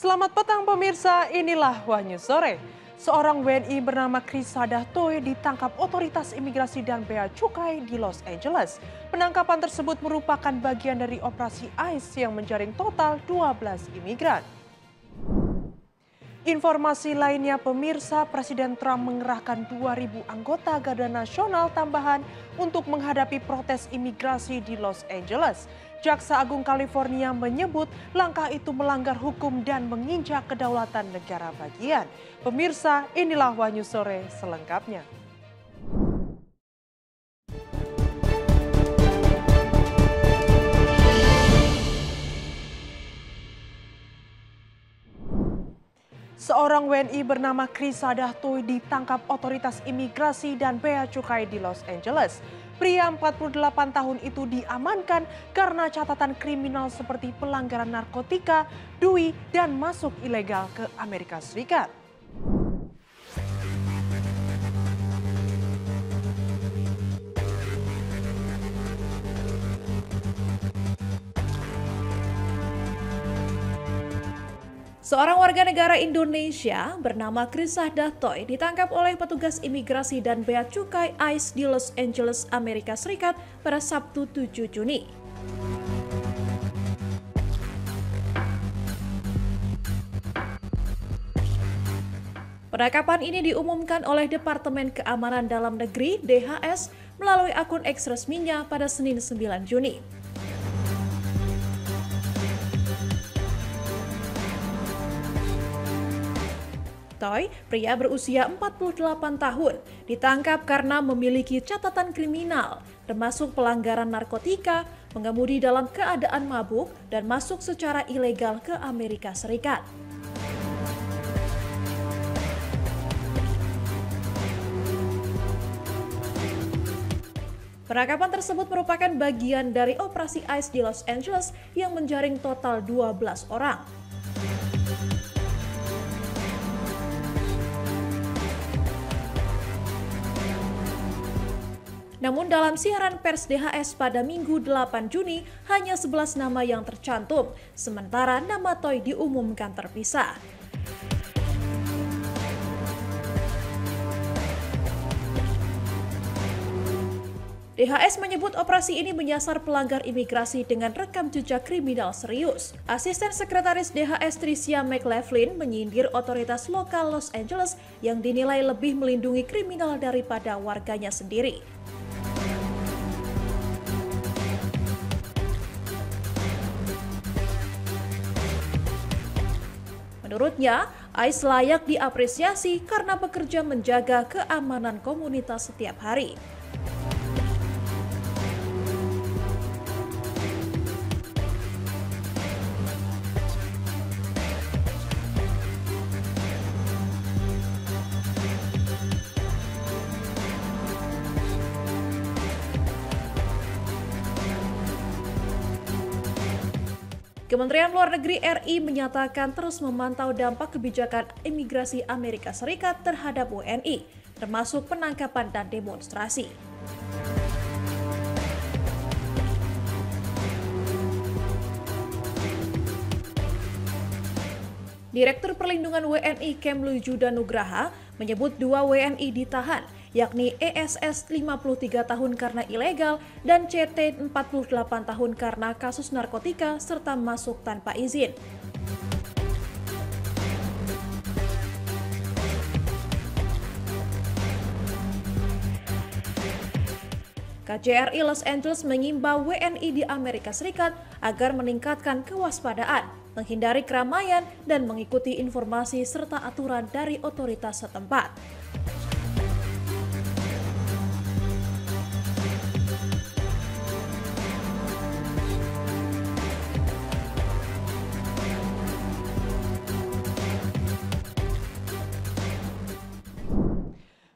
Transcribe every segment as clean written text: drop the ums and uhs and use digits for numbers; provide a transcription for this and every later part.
Selamat petang pemirsa, inilah Wahyu Sore. Seorang WNI bernama Krisada Toy ditangkap otoritas imigrasi dan bea cukai di Los Angeles. Penangkapan tersebut merupakan bagian dari operasi ICE yang menjaring total 12 imigran. Informasi lainnya pemirsa, Presiden Trump mengerahkan 2.000 anggota Garda Nasional tambahan untuk menghadapi protes imigrasi di Los Angeles. Jaksa Agung California menyebut langkah itu melanggar hukum dan menginjak kedaulatan negara bagian. Pemirsa, inilah Wahyu Sore selengkapnya. Seorang WNI bernama Krisada Toy ditangkap otoritas imigrasi dan bea cukai di Los Angeles. Pria 48 tahun itu diamankan karena catatan kriminal seperti pelanggaran narkotika, dui, dan masuk ilegal ke Amerika Serikat. Seorang warga negara Indonesia bernama Krisada Toy ditangkap oleh petugas imigrasi dan bea cukai ICE di Los Angeles, Amerika Serikat pada Sabtu 7 Juni. Penangkapan ini diumumkan oleh Departemen Keamanan Dalam Negeri (DHS) melalui akun X resminya pada Senin 9 Juni. Toy, pria berusia 48 tahun, ditangkap karena memiliki catatan kriminal, termasuk pelanggaran narkotika, mengemudi dalam keadaan mabuk, dan masuk secara ilegal ke Amerika Serikat. Penangkapan tersebut merupakan bagian dari operasi ICE di Los Angeles yang menjaring total 12 orang. Namun dalam siaran pers DHS pada Minggu 8 Juni, hanya 11 nama yang tercantum, sementara nama Toy diumumkan terpisah. DHS menyebut operasi ini menyasar pelanggar imigrasi dengan rekam jejak kriminal serius. Asisten Sekretaris DHS Tricia McLaughlin menyindir otoritas lokal Los Angeles yang dinilai lebih melindungi kriminal daripada warganya sendiri. Menurutnya, ICE layak diapresiasi karena bekerja menjaga keamanan komunitas setiap hari. Kementerian Luar Negeri RI menyatakan terus memantau dampak kebijakan imigrasi Amerika Serikat terhadap WNI, termasuk penangkapan dan demonstrasi. Direktur Perlindungan WNI Kemlu Juda Nugraha menyebut 2 WNI ditahan, yakni ESS 53 tahun karena ilegal dan CT 48 tahun karena kasus narkotika serta masuk tanpa izin. KJRI Los Angeles mengimbau WNI di Amerika Serikat agar meningkatkan kewaspadaan, menghindari keramaian, dan mengikuti informasi serta aturan dari otoritas setempat.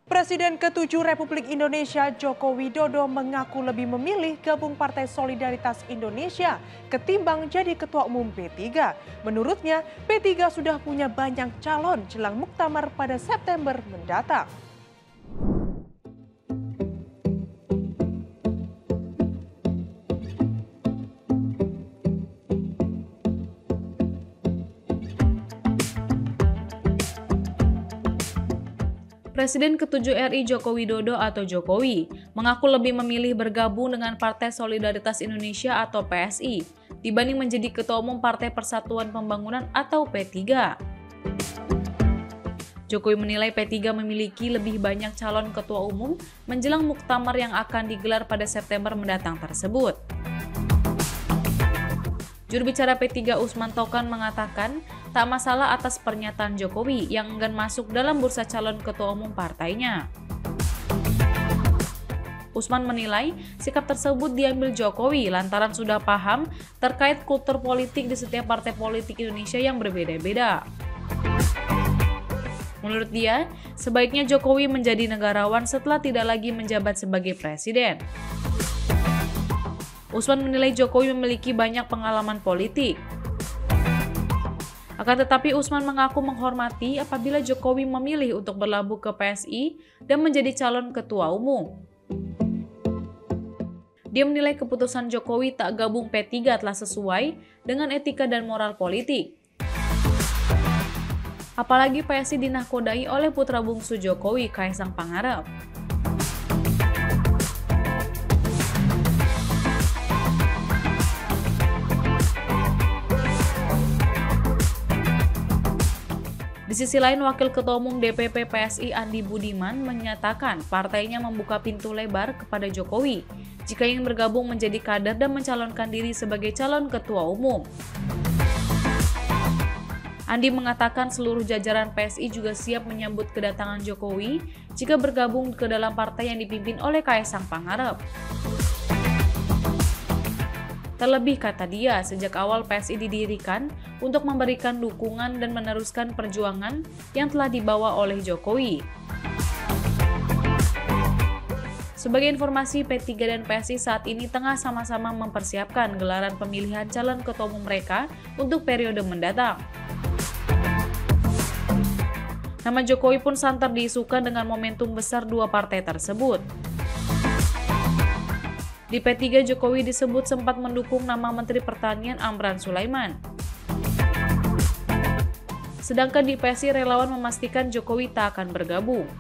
Presiden ke-7 Republik Indonesia Joko Widodo mengaku lebih memilih gabung Partai Solidaritas Indonesia ketimbang jadi Ketua Umum P3. Menurutnya, P3 sudah punya banyak calon jelang muktamar pada September mendatang. Presiden ke-7 RI Joko Widodo atau Jokowi mengaku lebih memilih bergabung dengan Partai Solidaritas Indonesia atau PSI dibanding menjadi Ketua Umum Partai Persatuan Pembangunan atau P3. Jokowi menilai P3 memiliki lebih banyak calon ketua umum menjelang muktamar yang akan digelar pada September mendatang tersebut. Juru bicara P3 Usman Tokan mengatakan tak masalah atas pernyataan Jokowi yang enggan masuk dalam bursa calon ketua umum partainya. Usman menilai sikap tersebut diambil Jokowi lantaran sudah paham terkait kultur politik di setiap partai politik Indonesia yang berbeda-beda. Menurut dia, sebaiknya Jokowi menjadi negarawan setelah tidak lagi menjabat sebagai presiden. Usman menilai Jokowi memiliki banyak pengalaman politik. Akan tetapi Usman mengaku menghormati apabila Jokowi memilih untuk berlabuh ke PSI dan menjadi calon ketua umum. Dia menilai keputusan Jokowi tak gabung P3 telah sesuai dengan etika dan moral politik. Apalagi PSI dinahkodai oleh putra bungsu Jokowi, Kaisang Pangarep. Di sisi lain, Wakil Ketua Umum DPP PSI Andi Budiman menyatakan partainya membuka pintu lebar kepada Jokowi jika ingin bergabung menjadi kader dan mencalonkan diri sebagai calon ketua umum. Andi mengatakan seluruh jajaran PSI juga siap menyambut kedatangan Jokowi jika bergabung ke dalam partai yang dipimpin oleh Kaisang Pangarep. Terlebih, kata dia, sejak awal PSI didirikan untuk memberikan dukungan dan meneruskan perjuangan yang telah dibawa oleh Jokowi. Sebagai informasi, P3 dan PSI saat ini tengah sama-sama mempersiapkan gelaran pemilihan calon ketua umum mereka untuk periode mendatang. Nama Jokowi pun santer diisukan dengan momentum besar dua partai tersebut. Di P3, Jokowi disebut sempat mendukung nama Menteri Pertanian Amran Sulaiman. Sedangkan di PSI, relawan memastikan Jokowi tak akan bergabung.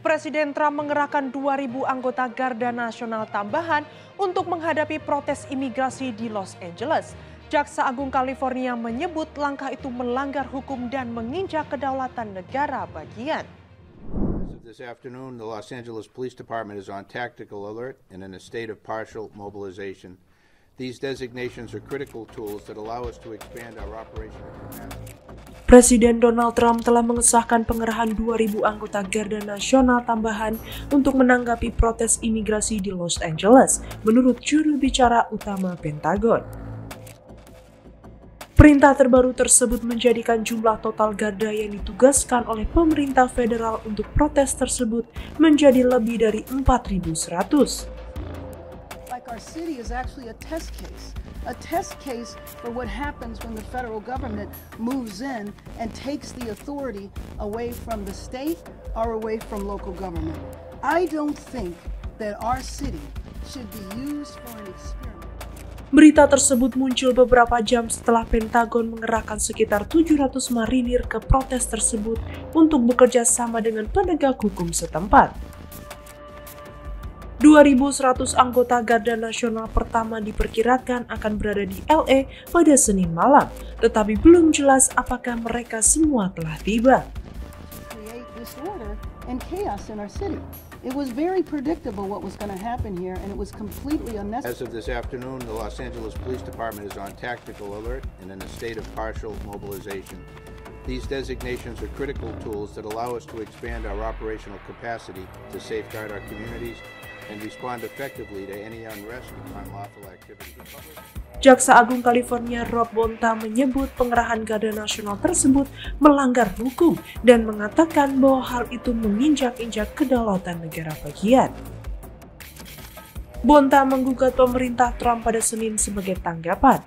Presiden Trump mengerahkan 2.000 anggota Garda Nasional tambahan untuk menghadapi protes imigrasi di Los Angeles. Jaksa Agung California menyebut langkah itu melanggar hukum dan menginjak kedaulatan negara bagian. This afternoon, the Los Angeles Police Department is on tactical alert and in a state of partial mobilization. These designations are critical tools that allow us to expand our operational capacity. Presiden Donald Trump telah mengesahkan pengerahan 2.000 anggota Garda Nasional tambahan untuk menanggapi protes imigrasi di Los Angeles, menurut juru bicara utama Pentagon. Perintah terbaru tersebut menjadikan jumlah total garda yang ditugaskan oleh pemerintah federal untuk protes tersebut menjadi lebih dari 4.100. Our city is actually a test case for what happens when the federal government moves in and takes the authority away from the state or away from local government. I don't think that our city should be used for an experiment. Berita tersebut muncul beberapa jam setelah Pentagon mengerahkan sekitar 700 marinir ke protes tersebut untuk bekerja sama dengan penegak hukum setempat. 2.100 anggota Garda Nasional pertama diperkirakan akan berada di LA pada Senin malam, tetapi belum jelas apakah mereka semua telah tiba. It was very predictable what was going to happen here, and it was completely unnecessary. As of this afternoon, the Los Angeles Police Department is on tactical alert and in a state of partial mobilization. These designations are critical tools that allow us to expand our operational capacity to safeguard our communities and respond effectively to any unrest or unlawful activity. Jaksa Agung California Rob Bonta menyebut pengerahan Garda Nasional tersebut melanggar hukum dan mengatakan bahwa hal itu menginjak-injak kedaulatan negara bagian. Bonta menggugat pemerintah Trump pada Senin sebagai tanggapan.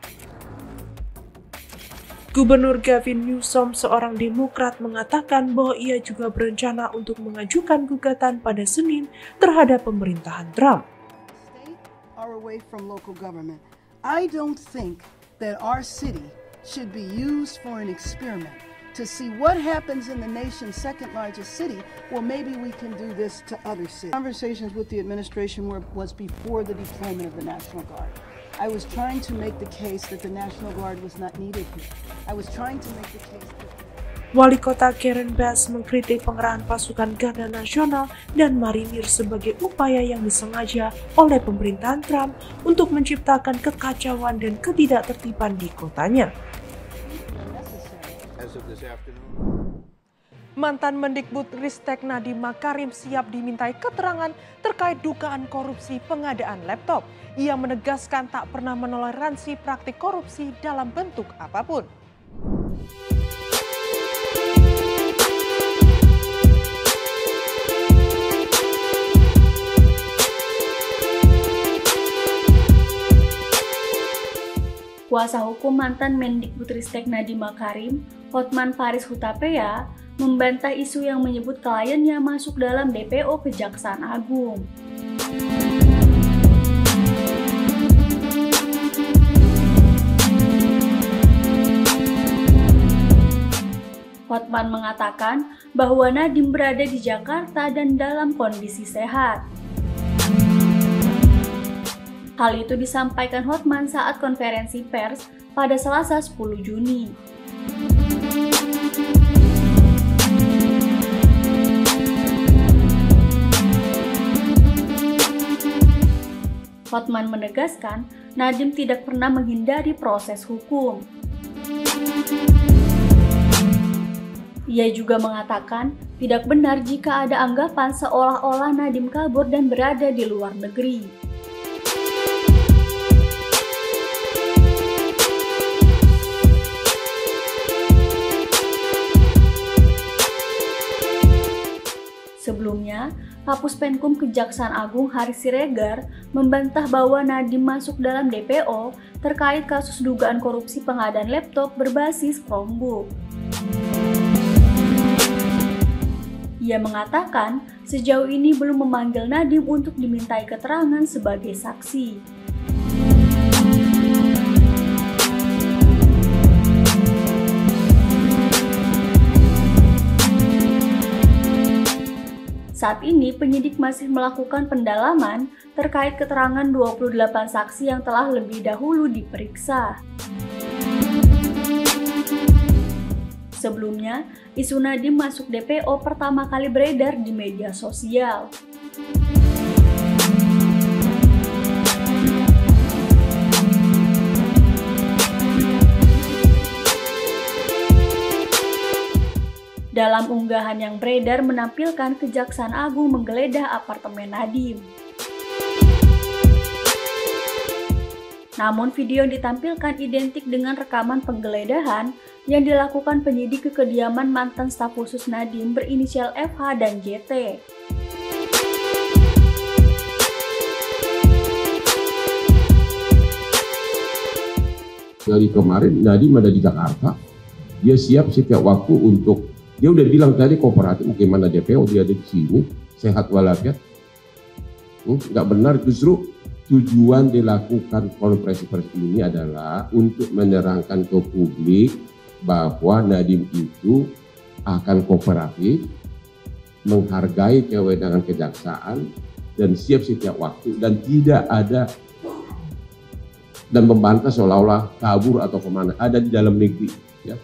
Gubernur Gavin Newsom, seorang Demokrat, mengatakan bahwa ia juga berencana untuk mengajukan gugatan pada Senin terhadap pemerintahan Trump. Are away from local government. I don't think that our city should be used for an experiment to see what happens in the nation's second largest city. Well, maybe we can do this to other cities. Conversations with the administration was before the deployment of the National Guard. I was trying to make the case that the National Guard was not needed here. I was trying to make the case that... Wali Kota Karen Bass mengkritik pengerahan pasukan Garda Nasional dan Marinir sebagai upaya yang disengaja oleh pemerintahan Trump untuk menciptakan kekacauan dan ketidaktertiban di kotanya. Mantan Mendikbudristek Nadiem Makarim siap dimintai keterangan terkait dugaan korupsi pengadaan laptop. Ia menegaskan tak pernah menoleransi praktik korupsi dalam bentuk apapun. Kuasa hukum mantan Mendikbudristek Nadiem Makarim, Hotman Paris Hutapea, membantah isu yang menyebut kliennya masuk dalam DPO Kejaksaan Agung. Hotman mengatakan bahwa Nadiem berada di Jakarta dan dalam kondisi sehat. Hal itu disampaikan Hotman saat konferensi pers pada Selasa 10 Juni. Hotman menegaskan Nadiem tidak pernah menghindari proses hukum. Ia juga mengatakan tidak benar jika ada anggapan seolah-olah Nadiem kabur dan berada di luar negeri. Sebelumnya, Kapus Penkum Kejaksaan Agung Haris Siregar membantah bahwa Nadiem masuk dalam DPO terkait kasus dugaan korupsi pengadaan laptop berbasis Chromebook. Ia mengatakan sejauh ini belum memanggil Nadiem untuk dimintai keterangan sebagai saksi. Saat ini penyidik masih melakukan pendalaman terkait keterangan 28 saksi yang telah lebih dahulu diperiksa. Sebelumnya, isu Nadiem masuk DPO pertama kali beredar di media sosial. Dalam unggahan yang beredar menampilkan Kejaksaan Agung menggeledah apartemen Nadiem. Namun video yang ditampilkan identik dengan rekaman penggeledahan yang dilakukan penyidik ke kediaman mantan staf khusus Nadiem berinisial FH dan JT. Dari kemarin Nadiem ada di Jakarta, dia siap setiap waktu untuk, dia udah bilang tadi kooperatif, bagaimana DPO dia ada di sini, sehat walafiat. Nggak benar, justru tujuan dilakukan konferensi pers ini adalah untuk menerangkan ke publik bahwa Nadiem itu akan kooperatif, menghargai kewenangan kejaksaan, dan siap setiap waktu, dan tidak ada dan membantah seolah-olah kabur atau kemana, ada di dalam negeri. Ya.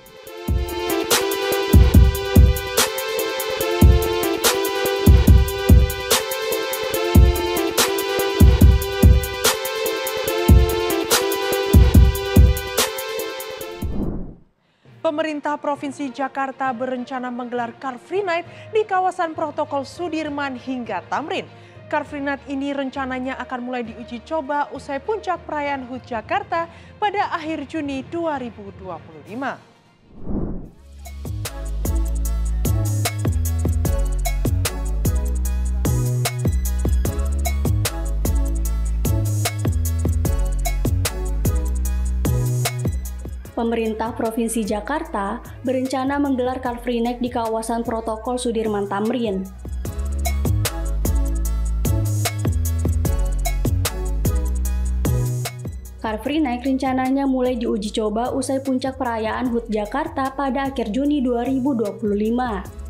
Pemerintah Provinsi Jakarta berencana menggelar Car Free Night di kawasan Protokol Sudirman hingga Tamrin. Car Free Night ini rencananya akan mulai diuji coba usai puncak perayaan HUT Jakarta pada akhir Juni 2025. Pemerintah Provinsi Jakarta berencana menggelar Car Free Night di kawasan Protokol Sudirman Tamrin. Car Free Night rencananya mulai diuji coba usai puncak perayaan HUT Jakarta pada akhir Juni 2025.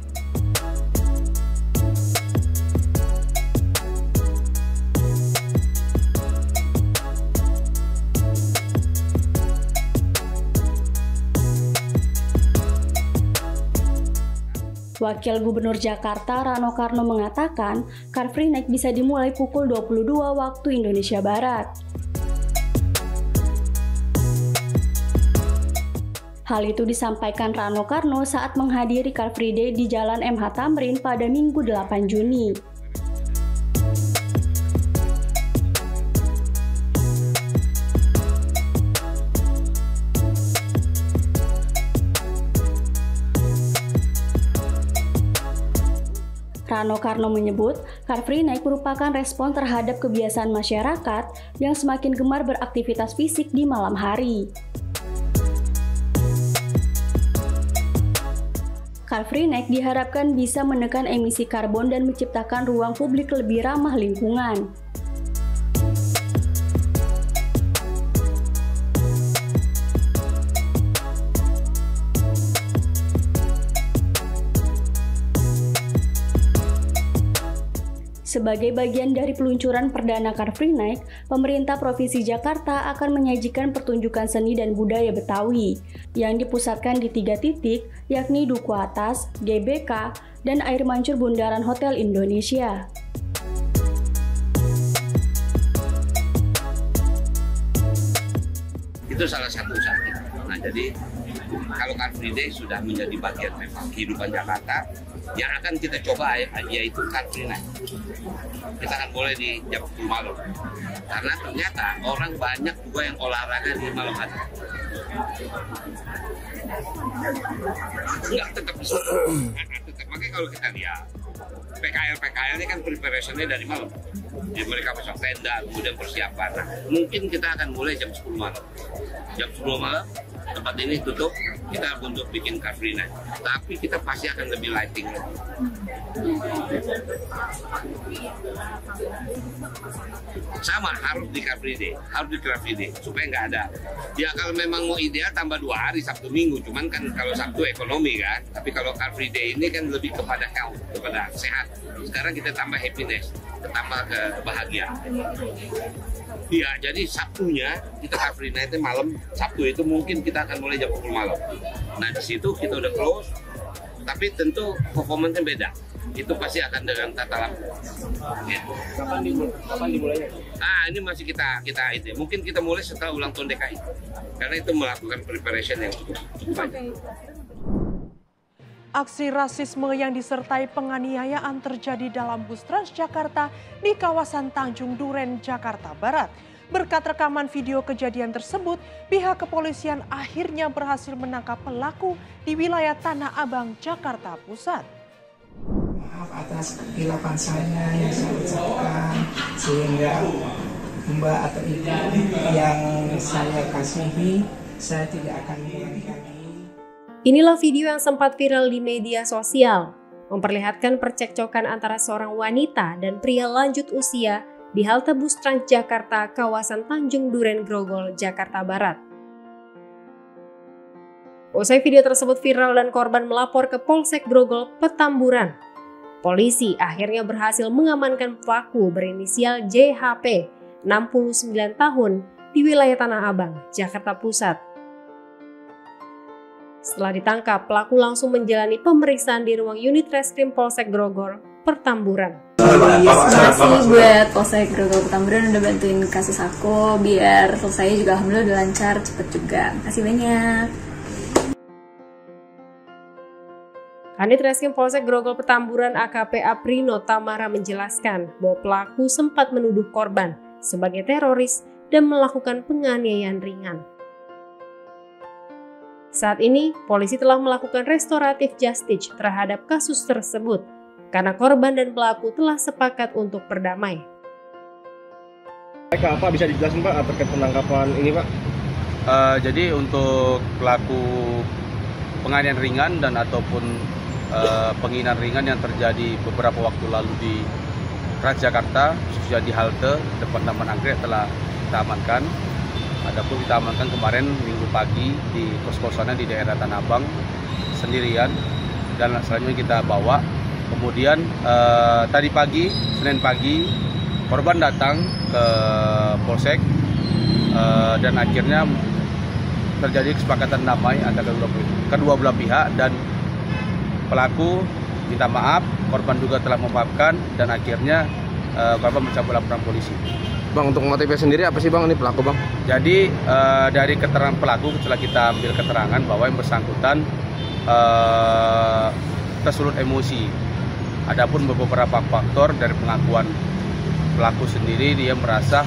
Wakil Gubernur Jakarta Rano Karno mengatakan, Car Free Night bisa dimulai pukul 22 waktu Indonesia Barat. Hal itu disampaikan Rano Karno saat menghadiri Car Free Day di Jalan MH Tamrin pada Minggu 8 Juni. Rano Karno menyebut, Car Free Night merupakan respon terhadap kebiasaan masyarakat yang semakin gemar beraktivitas fisik di malam hari. Car Free Night diharapkan bisa menekan emisi karbon dan menciptakan ruang publik lebih ramah lingkungan. Sebagai bagian dari peluncuran perdana Car Free Night, pemerintah Provinsi Jakarta akan menyajikan pertunjukan seni dan budaya Betawi yang dipusatkan di 3 titik, yakni Duku Atas, GBK, dan Air Mancur Bundaran Hotel Indonesia. Itu salah satu saja. Nah, jadi kalau Car Free Day sudah menjadi bagian memang kehidupan Jakarta, yang akan kita coba yaitu Car Free Night. Kita akan mulai di jam 10 malam. Karena ternyata orang banyak juga yang olahraga di malam hari. Enggak, tetap bisa. Makanya kalau kita lihat, PKL ini kan preparation-nya dari malam. Jadi mereka pasang tenda, kemudian persiapan. Nah, mungkin kita akan mulai jam 10 malam. Jam 10 malam, tempat ini tutup, kita untuk bikin Car Free Night. Tapi kita pasti akan lebih lighting. Sama, harus di Car Free Day, supaya nggak ada. Ya kalau memang mau ideal tambah 2 hari, Sabtu Minggu, cuman kan kalau Sabtu ekonomi kan. Tapi kalau Car Free Day ini kan lebih kepada health, kepada sehat. Sekarang kita tambah happiness, tambah kebahagiaan. Iya, jadi Sabtunya kita Car Free Night malam, Sabtu itu mungkin kita akan mulai jam 10 malam. Nah di situ kita udah close, tapi tentu performance-nya beda. Itu pasti akan dengan tata lampu. Gitu. Kapan dimulainya? Ini masih kita itu. Mungkin kita mulai setelah ulang tahun DKI, karena itu melakukan preparation yang cukup banyak. Aksi rasisme yang disertai penganiayaan terjadi dalam bus Transjakarta di kawasan Tanjung Duren, Jakarta Barat. Berkat rekaman video kejadian tersebut, pihak kepolisian akhirnya berhasil menangkap pelaku di wilayah Tanah Abang, Jakarta Pusat. Maaf atas kekhilapan saya yang saya ucapkan, sehingga Mbak atau Ibu yang saya kasihi, saya tidak akan mengulangi lagi. Inilah video yang sempat viral di media sosial, memperlihatkan percekcokan antara seorang wanita dan pria lanjut usia di halte bus Transjakarta kawasan Tanjung Duren Grogol, Jakarta Barat. Usai video tersebut viral dan korban melapor ke Polsek Grogol, Petamburan, polisi akhirnya berhasil mengamankan pelaku berinisial JHP, 69 tahun, di wilayah Tanah Abang, Jakarta Pusat. Setelah ditangkap, pelaku langsung menjalani pemeriksaan di ruang unit reskrim Polsek Grogol, Petamburan. Terima kasih buat Polsek Grogol Petamburan udah bantuin kasus aku biar selesai juga, alhamdulillah udah lancar, cepet juga. Makasih banyak. Kanit Reskrim Polsek Grogol Petamburan AKP Aprino Tamara menjelaskan bahwa pelaku sempat menuduh korban sebagai teroris dan melakukan penganiayaan ringan. Saat ini, polisi telah melakukan restoratif justice terhadap kasus tersebut karena korban dan pelaku telah sepakat untuk berdamai. Apa bisa dijelaskan Pak terkait penangkapan ini Pak? Jadi untuk pelaku penganiayaan ringan dan ataupun penghinaan ringan yang terjadi beberapa waktu lalu di Transjakarta, khususnya di halte depan Taman Anggrek telah kita amankan. Adapun kita amankan kemarin Minggu pagi di kos-kosannya di daerah Tanah Abang sendirian, dan selanjutnya kita bawa. Kemudian tadi pagi, Senin pagi, korban datang ke Polsek dan akhirnya terjadi kesepakatan damai antara kedua belah pihak, dan pelaku minta maaf, korban juga telah memaafkan, dan akhirnya korban mencabut laporan polisi. Bang, untuk motifnya sendiri apa sih Bang ini pelaku Bang? Jadi dari keterangan pelaku setelah kita ambil keterangan bahwa yang bersangkutan tersulut emosi. Adapun beberapa faktor dari pengakuan pelaku sendiri, dia merasa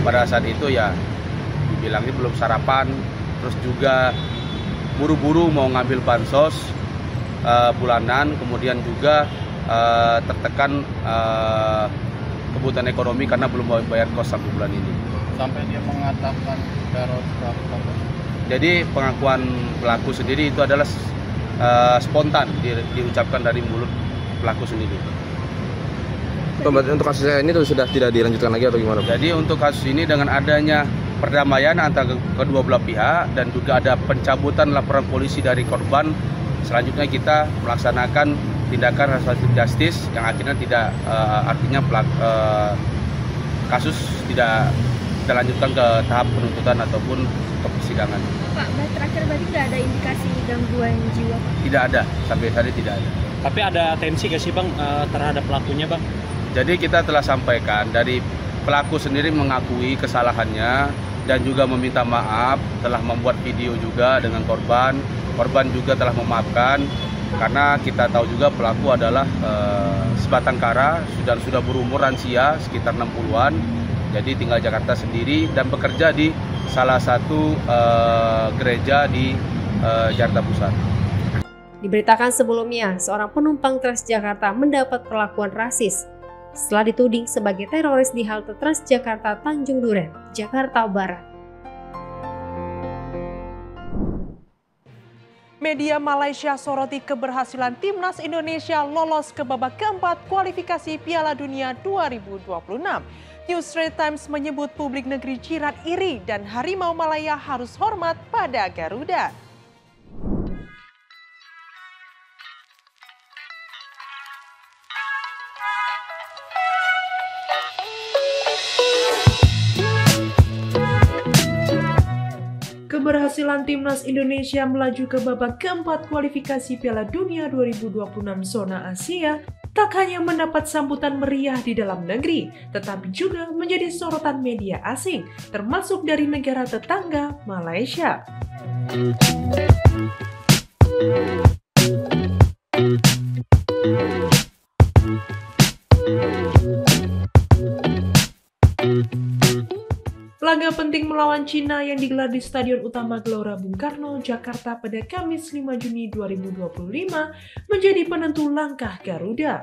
pada saat itu ya dibilangnya belum sarapan, terus juga buru-buru mau ngambil bansos bulanan, kemudian juga tertekan kebutuhan ekonomi karena belum bayar kos 1 bulan ini. Sampai dia mengatakan teror. Jadi pengakuan pelaku sendiri itu adalah spontan diucapkan dari mulut pelaku sendiri. Untuk kasus ini sudah tidak dilanjutkan lagi atau gimana? Jadi untuk kasus ini dengan adanya perdamaian antara kedua belah pihak dan juga ada pencabutan laporan polisi dari korban, selanjutnya kita melaksanakan tindakan restoratif justice yang akhirnya tidak artinya kasus tidak kita lanjutkan ke tahap penuntutan ataupun ke persidangan. Pak, terakhir berarti nggak ada indikasi gangguan jiwa? Tidak ada, sampai tadi tidak ada. Tapi ada tensi nggak sih Bang terhadap pelakunya Bang? Jadi kita telah sampaikan, dari pelaku sendiri mengakui kesalahannya dan juga meminta maaf, telah membuat video juga dengan korban. Korban juga telah memaafkan, karena kita tahu juga pelaku adalah sebatang kara dan sudah berumur lansia sekitar 60-an, jadi tinggal Jakarta sendiri dan bekerja di salah satu gereja di Jakarta Pusat. Diberitakan sebelumnya, seorang penumpang Transjakarta mendapat perlakuan rasis setelah dituding sebagai teroris di halte Transjakarta Tanjung Duren, Jakarta Barat. Media Malaysia soroti keberhasilan Timnas Indonesia lolos ke babak keempat kualifikasi Piala Dunia 2026. News Straits Times menyebut publik negeri jiran iri dan Harimau Malaya harus hormat pada Garuda. Keberhasilan Timnas Indonesia melaju ke babak keempat kualifikasi Piala Dunia 2026 zona Asia tak hanya mendapat sambutan meriah di dalam negeri, tetapi juga menjadi sorotan media asing, termasuk dari negara tetangga Malaysia. Laga penting melawan Cina yang digelar di Stadion Utama Gelora Bung Karno, Jakarta pada Kamis 5 Juni 2025 menjadi penentu langkah Garuda.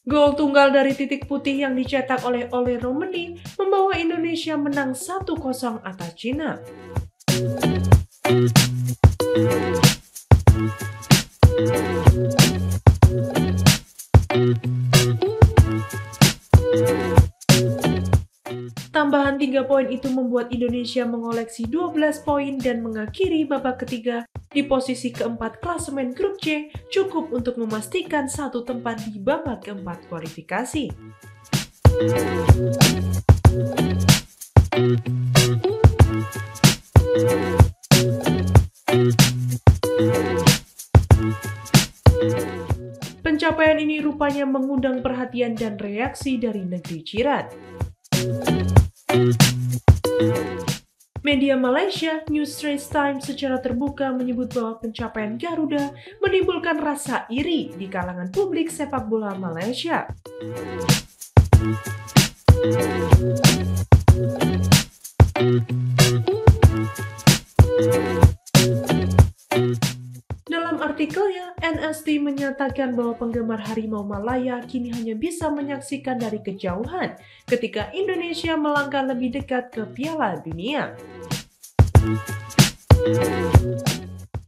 Gol tunggal dari titik putih yang dicetak oleh Ole Romeni membawa Indonesia menang 1-0 atas Cina. Tambahan 3 poin itu membuat Indonesia mengoleksi 12 poin dan mengakhiri babak ketiga di posisi keempat klasemen grup C, cukup untuk memastikan satu tempat di babak keempat kualifikasi. Pencapaian ini rupanya mengundang perhatian dan reaksi dari negeri jiran. Media Malaysia, News Straits Times secara terbuka menyebut bahwa pencapaian Garuda menimbulkan rasa iri di kalangan publik sepak bola Malaysia. Dalam artikelnya, NST menyatakan bahwa penggemar harimau Malaya kini hanya bisa menyaksikan dari kejauhan ketika Indonesia melangkah lebih dekat ke Piala Dunia.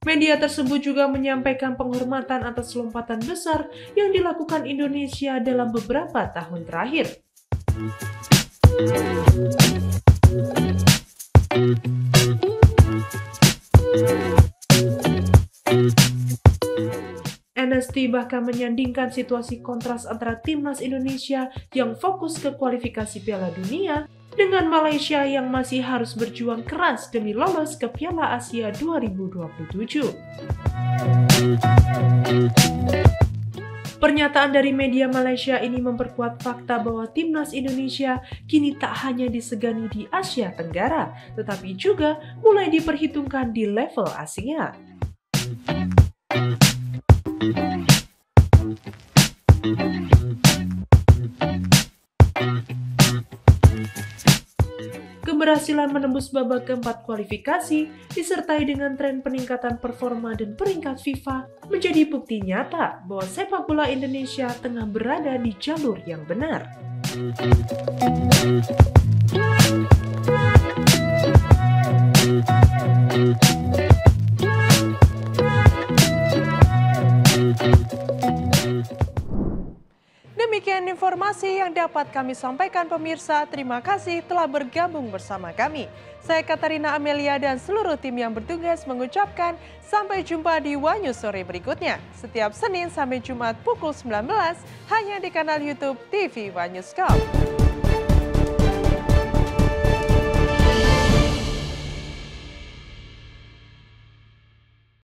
Media tersebut juga menyampaikan penghormatan atas lompatan besar yang dilakukan Indonesia dalam beberapa tahun terakhir. NST bahkan menyandingkan situasi kontras antara timnas Indonesia yang fokus ke kualifikasi Piala Dunia dengan Malaysia yang masih harus berjuang keras demi lolos ke Piala Asia 2027. Pernyataan dari media Malaysia ini memperkuat fakta bahwa timnas Indonesia kini tak hanya disegani di Asia Tenggara, tetapi juga mulai diperhitungkan di level Asia. Keberhasilan menembus babak keempat kualifikasi disertai dengan tren peningkatan performa dan peringkat FIFA menjadi bukti nyata bahwa sepak bola Indonesia tengah berada di jalur yang benar. Demikian informasi yang dapat kami sampaikan pemirsa. Terima kasih telah bergabung bersama kami. Saya Katarina Amelia dan seluruh tim yang bertugas mengucapkan sampai jumpa di Wanyus sore berikutnya. Setiap Senin sampai Jumat pukul 19 hanya di kanal YouTube TV Wanyus.com.